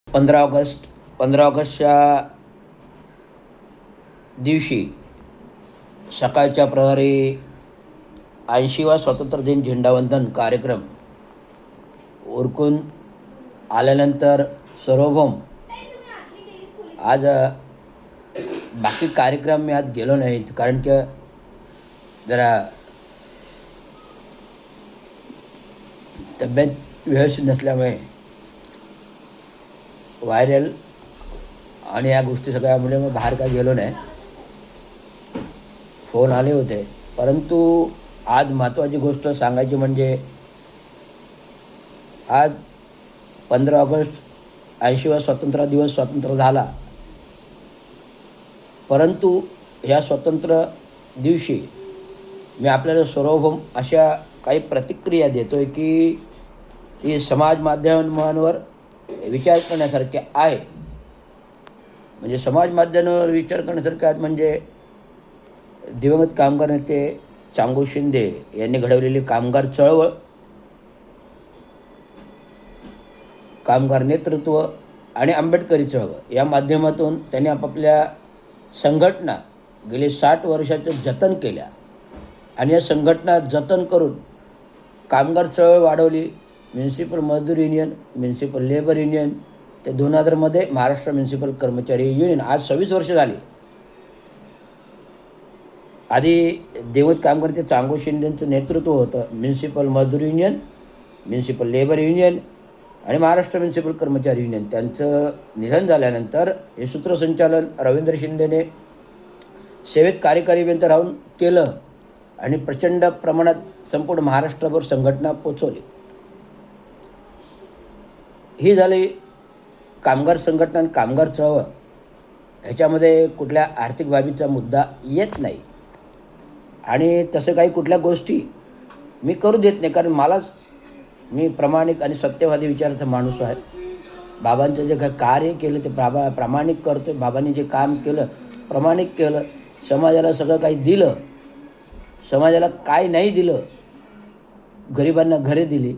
पंधरा ऑगस्टच्या दिवशी सकाळच्या प्रहरी 80वा स्वातंत्र्य दिन झेंडावंदन कार्यक्रम उरकून आल्यानंतर सार्वभौम आज बाकी कार्यक्रम मी आज गेलो नाहीत, कारण की जरा तब्येत व्यवस्थित नसल्यामुळे व्हायरल आणि या गोष्टी सगळ्यामुळे मग बाहेर काय गेलो नाही. फोन आले होते, परंतु आज महत्त्वाची गोष्ट सांगायची म्हणजे आज 15 ऑगस्ट 80वा स्वातंत्र्य दिवस स्वातंत्र्य झाला. परंतु या स्वातंत्र्य दिवशी मी आपल्याला सार्वभौम अशा काही प्रतिक्रिया देतो आहे की ती समाज माध्यमांवर विचार करण्यासारखे आहे. म्हणजे समाज माध्यमांवर विचार करण्यासारखे आहेत म्हणजे दिवंगत कामगार नेते चांगू शिंदे यांनी घडवलेली कामगार चळवळ, कामगार नेतृत्व आणि आंबेडकरी चळवळ या माध्यमातून त्यांनी आपापल्या संघटना गेली 60 वर्षाचं जतन केल्या आणि या संघटना जतन करून कामगार चळवळ वाढवली. म्युन्सिपल मजदूर युनियन, म्युन्सिपल लेबर युनियन, ते 2000मध्ये महाराष्ट्र म्युन्सिपल कर्मचारी युनियन. आज 26 वर्ष झाली. आधी दिवंगत कामगार ते चांगू शिंदेंचं नेतृत्व होतं. म्युन्सिपल मजदूर युनियन, म्युन्सिपल लेबर युनियन आणि महाराष्ट्र म्युन्सिपल कर्मचारी युनियन. त्यांचं निधन झाल्यानंतर हे सूत्रसंचालन रवींद्र शिंदेने सेवेत कार्यकारी अभियंता राहून केलं आणि प्रचंड प्रमाणात संपूर्ण महाराष्ट्रभर संघटना पोचवली. ही झाली कामगार संघटना आणि कामगार चळवळ. ह्याच्यामध्ये कुठल्या आर्थिक बाबीचा मुद्दा येत नाही आणि तसं काही कुठल्या गोष्टी मी करू देत नाही, कारण मी प्रामाणिक आणि सत्यवादी विचाराचा माणूस आहे. बाबांचं जे काही कार्य केलं ते प्रामाणिक करतो. बाबांनी जे काम केलं प्रामाणिक केलं. समाजाला सगळं काही दिलं. समाजाला काय नाही दिलं, गरिबांना घरे दिली,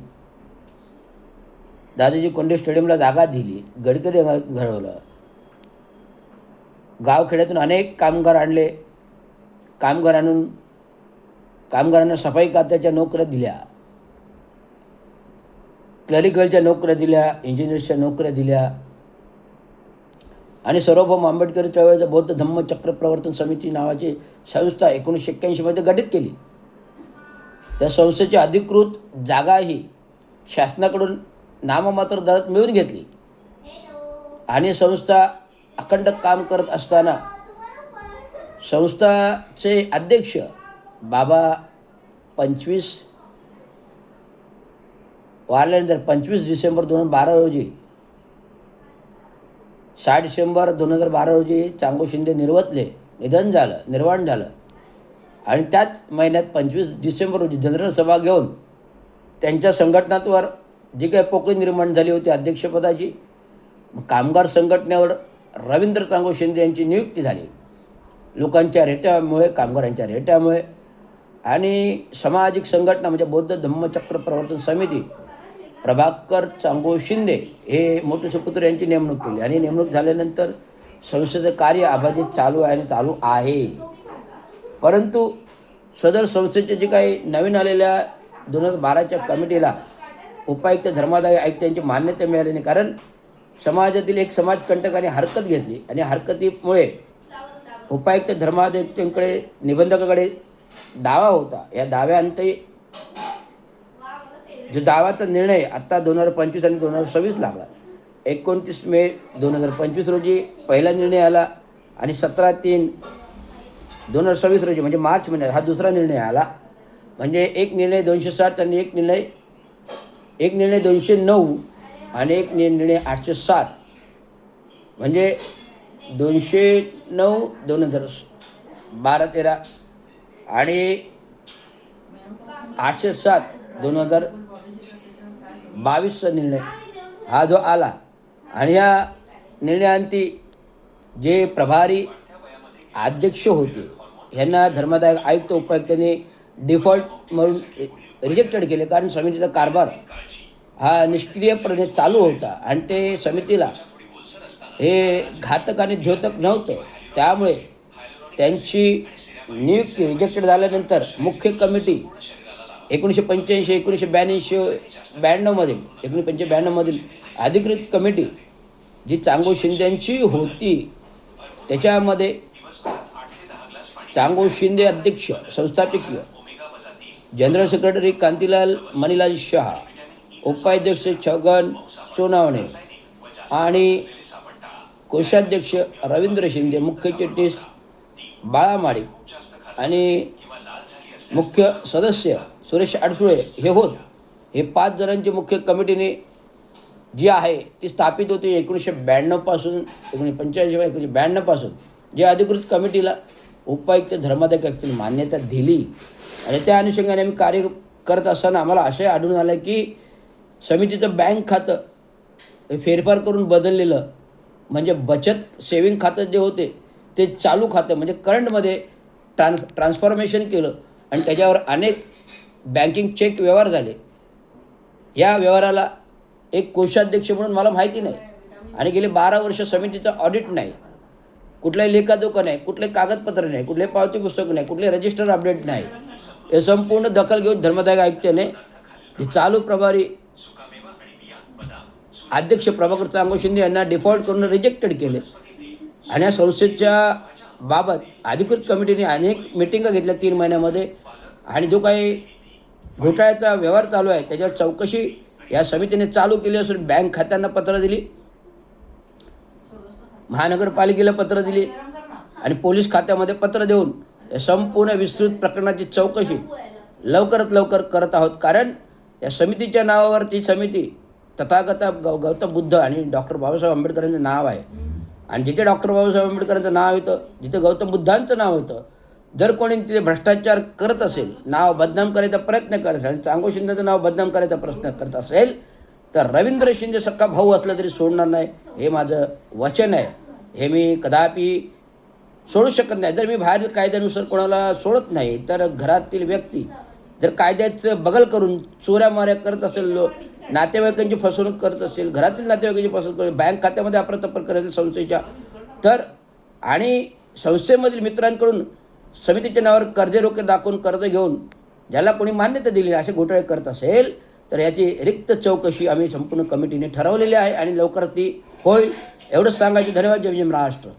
दादाजी कोंडे स्टेडियमला जागा दिली, गडकरी घडवलं, गावखेड्यातून अनेक कामगार आणले, कामगारांना सफाई खात्याच्या नोकऱ्या दिल्या, क्लरिकलच्या नोकऱ्या दिल्या, इंजिनियर्सच्या नोकऱ्या दिल्या आणि सार्वभौम आंबेडकरी चळवळीचं बौद्ध धम्म चक्र प्रवर्तन समिती नावाची संस्था 1981मध्ये गठीत केली. त्या संस्थेची अधिकृत जागाही शासनाकडून नाममात्र दरात मिळवून घेतली आणि संस्था अखंड काम करत असताना संस्थाचे अध्यक्ष बाबा 25 डिसेंबर 2012 रोजी 6 डिसेंबर 2012 रोजी चांगू शिंदे निर्वाण झालं आणि त्याच महिन्यात 25 डिसेंबर रोजी जनरल सभा घेऊन त्यांच्या संघटनांवर जी काही पोकळी निर्माण झाली होती अध्यक्षपदाची, कामगार संघटनेवर रवींद्र चांगू शिंदे यांची नियुक्ती झाली. लोकांच्या रेट्यामुळे, कामगारांच्या रेट्यामुळे आणि सामाजिक संघटना म्हणजे बौद्ध धम्मचक्र प्रवर्तन समिती प्रभाकर चांगू शिंदे हे मोठे सुपुत्र यांची नेमणूक केली आणि नेमणूक झाल्यानंतर संस्थेचं कार्य अबाधित चालू आहे आणि चालू आहे. परंतु सदर संस्थेचे जे काही नवीन आलेल्या 2012च्या कमिटीला उपायुक्त धर्मादाय आयुक्त यांची मान्यता मिळाली नाही, कारण समाजातील एक समाजकंटकाने हरकत घेतली आणि हरकतीमुळे उपायुक्त धर्मादायुक्तांकडे निबंधकाकडे दावा होता. या दाव्याअंती जो दावाचा निर्णय आत्ता 2025 आणि 2026 लागला. 29 मे 2025 रोजी पहिला निर्णय आला आणि 17/3/2026 रोजी म्हणजे मार्च महिन्यात हा दुसरा निर्णय आला. म्हणजे एक निर्णय 207 आणि एक निर्णय 209 आणि एक निर्णय 807 म्हणजे 209 2012-13 आणि 807 2022चा निर्णय हा जो आला. आणि या निर्णयाअंती जे प्रभारी अध्यक्ष होते यांना धर्मादाय आयुक्त उपायुक्तांनी डिफॉल्ट म्हणून रिजेक्टेड केले, कारण समितीचा कारभार हा निष्क्रियपणे चालू होता आणि ते समितीला हे घातक आणि द्योतक नव्हतं. त्यामुळे त्यांची नियुक्ती रिजेक्टेड झाल्यानंतर मुख्य कमिटी 1985 1992मधील अधिकृत कमिटी जी चांगो शिंदेची होती, त्याच्यामध्ये चांगो शिंदे अध्यक्ष संस्थापकीय, जनरल सेक्रेटरी कांतीलाल मणिलाल शहा, उपाध्यक्ष छगन सोनावणे आणि कोषाध्यक्ष रवींद्र शिंदे, मुख्य चिटणीस बाळा माडिक आणि मुख्य सदस्य सुरेश अडसुळे हे होत. हे 5 जणांची मुख्य कमिटीने जी आहे ती स्थापित होती 1992 पासून 1985 1992 पासून, जे अधिकृत कमिटीला उपायुक्त धर्मादाय आयुक्तांनी मान्यता दिली. आणि त्या अनुषंगाने आम्ही कार्य करत असताना आम्हाला असे आढळून आलं की समितीचं बँक खातं हे फेरफार करून बदललेलं, म्हणजे बचत सेविंग खातं जे होते ते चालू खातं म्हणजे करंटमध्ये ट्रान्सफॉर्मेशन केलं आणि त्याच्यावर अनेक बँकिंग चेक व्यवहार झाले. या व्यवहाराला एक कोषाध्यक्ष म्हणून मला माहिती नाही आणि गेले 12 वर्ष समितीचं ऑडिट नाही, कुठलाही लेखाजोखा नाही, कुठले कागदपत्र नाही, कुठले पावती पुस्तक नाही, कुठले रजिस्टर अपडेट नाही. हे संपूर्ण दखल घेऊन धर्मादाय आयुक्ताने जे चालू प्रभारी अध्यक्ष प्रभाकर चांगो शिंदे यांना डिफॉल्ट करून रिजेक्टेड केले. आणि या संस्थेच्या बाबत अधिकृत कमिटीने अनेक मिटिंगा घेतल्या 3 महिन्यामध्ये. आणि जो काही घोटाळ्याचा व्यवहार चालू आहे त्याच्यावर चौकशी या समितीने चालू केली असून बँक खात्यांना पत्र दिली, महानगरपालिकेला पत्र दिली आणि पोलीस खात्यामध्ये पत्र देऊन या संपूर्ण विस्तृत प्रकरणाची चौकशी लवकरात लवकर करत आहोत. कारण या समितीच्या नावावर ती समिती तथागत गौतम बुद्ध आणि डॉक्टर बाबासाहेब आंबेडकरांचं नाव आहे. आणि जिथे डॉक्टर बाबासाहेब आंबेडकरांचं नाव येतं, जिथे गौतम बुद्धांचं नाव येतं, जर कोणी तिथे भ्रष्टाचार करत असेल, नाव बदनाम करायचा प्रयत्न करत असेल आणि चांगो शिंदेचं नाव बदनाम करायचा प्रयत्न करत असेल तर रवींद्र शिंदे सक्का भाऊ असला तरी सोडणार नाही, हे माझं वचन आहे. हे मी कदापि सोडू शकत नाही. जर मी बाहेर कायद्यानुसार कोणाला सोडत नाही तर घरातील व्यक्ती जर कायद्याचं बगल करून चोऱ्या माऱ्या करत असेल, नातेवाईकांची फसवणूक करत असेल, घरातील नातेवाईकांची फसवणूक करत, बँक खात्यामध्ये अप्रतपर करत असेल संस्थेच्या, तर आणि संस्थेमधील मित्रांकडून समितीच्या नावावर कर्जे रोखे दाखवून कर्ज घेऊन ज्याला कोणी मान्यता दिली असे घोटाळे करत असेल तर याची रिक्त चौकशी आम्ही संपूर्ण कमिटीने ठरवलेली आहे आणि लवकर ती होईल. एवढंच सांगायचं. धन्यवाद. जय महाराष्ट्र.